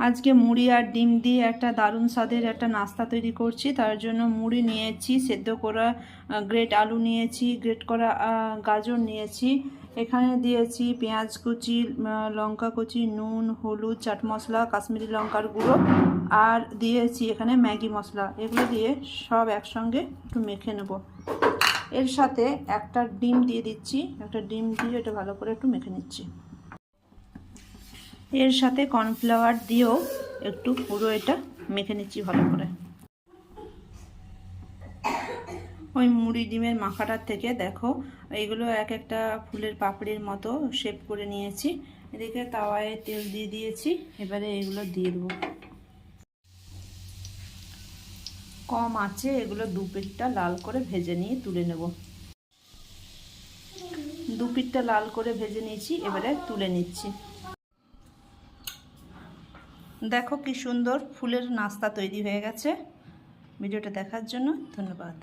আজকে মুড়ি আর ডিম দিয়ে একটা দারুণ স্বাদের একটা নাস্তা তৈরি করছি। তার জন্য মুড়ি নিয়েছি, সেদ্ধ করা গ্রেট আলু নিয়েছি, গ্রেট করা গাজর নিয়েছি, এখানে দিয়েছি পেঁয়াজ কুচি, লঙ্কা কুচি, নুন, হলুদ, চাট মশলা, কাশ্মীরি লঙ্কার গুঁড়ো, আর দিয়েছি এখানে ম্যাগি মশলা। এগুলো দিয়ে সব একসঙ্গে একটু মেখে নেব। এর সাথে একটা ডিম দিয়ে দিচ্ছি, একটা ডিম দিয়ে এটা ভালো করে একটু মেখে নিচ্ছি। এর সাথে কর্নফ্লাওয়ার দিয়েও একটু পুরো এটা মেখে নিচ্ছি ভালো করে। ওই মুড়ি ডিমের মাখাটার থেকে দেখো এইগুলো এক একটা ফুলের পাপড়ির মতো শেপ করে নিয়েছি। এদিকে তাওয়ায় তেল দিয়ে দিয়েছি, এবারে এগুলো দিয়ে দেবো। কম আঁচে এগুলো দু পিঠটা লাল করে ভেজে নিয়ে তুলে নেব। দু পিঠটা লাল করে ভেজে নিয়েছি, এবারে তুলে নিচ্ছি। দেখো কি সুন্দর ফুলের নাস্তা তৈরি হয়ে গেছে। ভিডিওটা দেখার জন্য ধন্যবাদ।